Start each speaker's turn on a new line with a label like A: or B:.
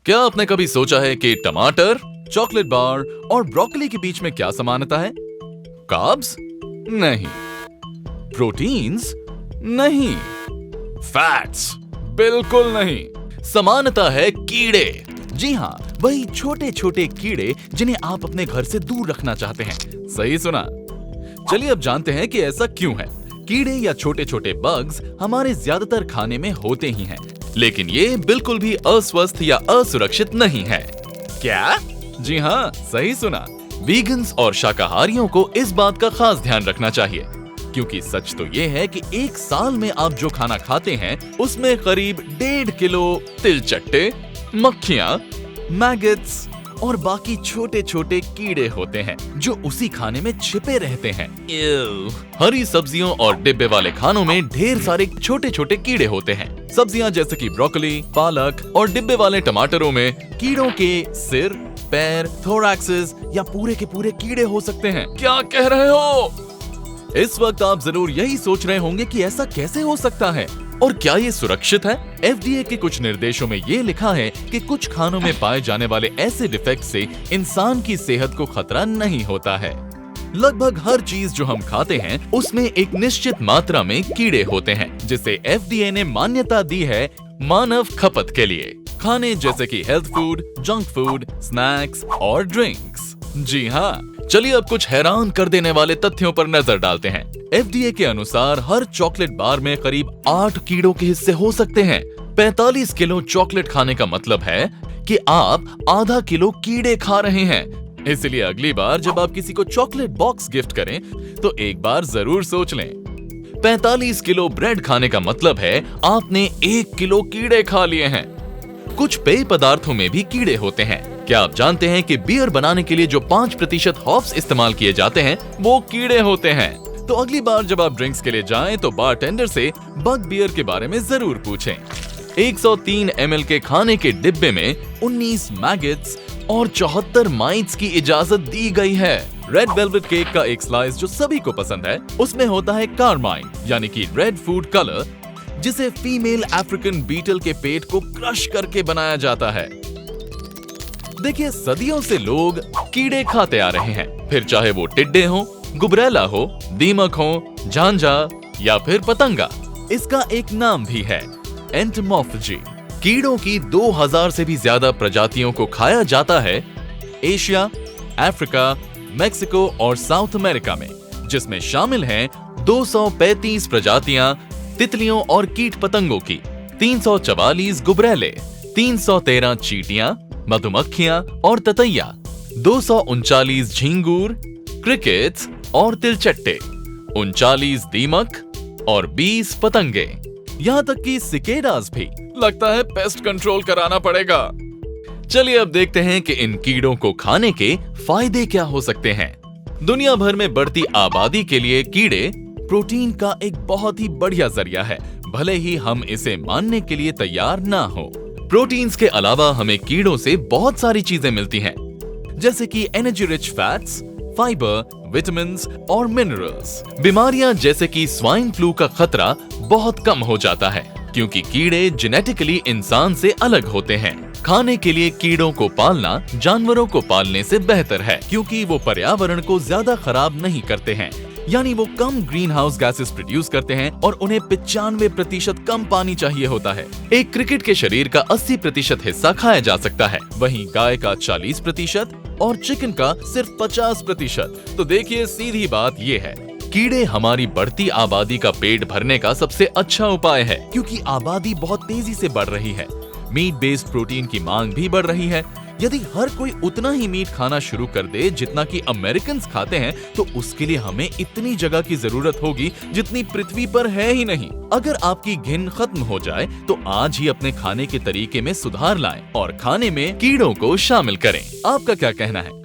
A: क्या आपने कभी सोचा है कि टमाटर, चॉकलेट बार और ब्रोकली के बीच में क्या समानता है? कार्ब्स? नहीं। प्रोटीन्स? नहीं। फैट्स? बिल्कुल नहीं। समानता है कीड़े। जी हाँ, वही छोटे छोटे कीड़े जिन्हें आप अपने घर से दूर रखना चाहते हैं। सही सुना। चलिए अब जानते हैं कि ऐसा क्यों है। कीड़े या छोटे छोटे बग्स हमारे ज्यादातर खाने में होते ही हैं, लेकिन ये बिल्कुल भी अस्वस्थ या असुरक्षित नहीं है। क्या? जी हाँ, सही सुना। वीगन्स और शाकाहारियों को इस बात का खास ध्यान रखना चाहिए, क्योंकि सच तो ये है कि एक साल में आप जो खाना खाते हैं उसमें करीब 1.5 किलो तिलचट्टे, मक्खियाँ, मैगट्स और बाकी छोटे छोटे कीड़े होते हैं जो उसी खाने में छिपे रहते हैं। हरी सब्जियों और डिब्बे वाले खानों में ढेर सारे छोटे छोटे कीड़े होते हैं। सब्जियां जैसे कि ब्रोकली, पालक और डिब्बे वाले टमाटरों में कीड़ों के सिर, पैर, थोरैक्सेस या पूरे के पूरे कीड़े हो सकते हैं। क्या कह रहे हो? इस वक्त आप जरूर यही सोच रहे होंगे कि ऐसा कैसे हो सकता है और क्या ये सुरक्षित है? FDA के कुछ निर्देशों में ये लिखा है कि कुछ खानों में पाए जाने वाले ऐसे डिफेक्ट से इंसान की सेहत को खतरा नहीं होता है। लगभग हर चीज जो हम खाते हैं उसमें एक निश्चित मात्रा में कीड़े होते हैं, जिसे FDA ने मान्यता दी है मानव खपत के लिए। खाने जैसे कि health food, junk food, snacks और ड्रिंक्स। जी हाँ, चलिए अब कुछ हैरान कर देने वाले तथ्यों पर नजर डालते हैं। FDA के अनुसार हर चॉकलेट बार में करीब 8 कीड़ों के हिस्से हो सकते हैं। 45 किलो चॉकलेट खाने का मतलब है कि आप आधा किलो कीड़े खा रहे हैं। इसलिए अगली बार जब आप किसी को चॉकलेट बॉक्स गिफ्ट करें तो एक बार जरूर सोच लें। 45 किलो ब्रेड खाने का मतलब है आपने 1 किलो कीड़े खा लिए हैं। कुछ पेय पदार्थों में भी कीड़े होते हैं। क्या आप जानते हैं कि बियर बनाने के लिए जो 5% हॉप्स इस्तेमाल किए जाते हैं वो कीड़े होते हैं? तो अगली बार जब आप ड्रिंक्स के लिए जाएं तो बारटेंडर से बग बियर के बारे में जरूर पूछें। 103 ml के खाने के डिब्बे में 19 मैगट्स और 74 माइट्स की इजाजत दी गई है। रेड वेलवेट केक का एक स्लाइस जो सभी को पसंद है, उसमें होता है कार्माइन यानी कि रेड फूड कलर, जिसे फीमेल अफ्रीकन बीटल के पेट को क्रश करके बनाया जाता है। देखिए, सदियों से लोग कीड़े खाते आ रहे हैं, फिर चाहे वो टिड्डे हो, गुबरैला हो, दीमक हो, झांझा या फिर पतंगा। इसका एक नाम भी है, एंटोमॉर्फोजी। कीड़ों की 2000 से भी ज्यादा प्रजातियों को खाया जाता है एशिया, अफ्रीका, मेक्सिको और साउथ अमेरिका में, जिसमें शामिल हैं 235 प्रजातियां तितलियों और कीट पतंगों की, 344 गुबरैले, 313 चींटियां, मधुमक्खियां और ततैया, 239 झींगुर, क्रिकेट्स और तिलचट्टे, 39 दीमक और 20 पतंगे, यहाँ तक कि सिकेडास भी। लगता है पेस्ट कंट्रोल कराना पड़ेगा। चलिए अब देखते हैं कि इन कीड़ों को खाने के फायदे क्या हो सकते हैं। दुनिया भर में बढ़ती आबादी के लिए कीड़े प्रोटीन का एक बहुत ही बढ़िया जरिया है, भले ही हम इसे मानने के लिए तैयार ना हो। प्रोटीन्स के अलावा हमें कीड़ों से बहुत सारी चीजें मिलती हैं, जैसे कि energy rich fats, fibre, vitamins और मिनरल्स। बीमारियां जैसे कि स्वाइन फ्लू का खतरा बहुत कम हो जाता है, क्योंकि कीड़े जेनेटिकली इंसान से अलग होते हैं। खाने के लिए कीड़ों को पालना जानवरों को पालने से बेहतर है, क्योंकि वो पर्यावरण को ज्यादा खराब नहीं करते हैं, यानी वो कम ग्रीन हाउस गैसेस प्रोड्यूस करते हैं और उन्हें 95% कम पानी चाहिए होता है। एक क्रिकेट के शरीर का 80% हिस्सा खाया जा सकता है, वहीं गाय का 40% और चिकन का सिर्फ 50%। तो देखिए, सीधी बात ये है, कीड़े हमारी बढ़ती आबादी का पेट भरने का सबसे अच्छा उपाय है, क्योंकि आबादी बहुत तेजी से बढ़ रही है। मीट बेस्ड प्रोटीन की मांग भी बढ़ रही है। यदि हर कोई उतना ही मीट खाना शुरू कर दे जितना कि अमेरिकन खाते हैं, तो उसके लिए हमें इतनी जगह की जरूरत होगी जितनी पृथ्वी पर है ही नहीं। अगर आपकी घिन खत्म हो जाए तो आज ही अपने खाने के तरीके में सुधार लाएं और खाने में कीड़ों को शामिल करें। आपका क्या कहना है?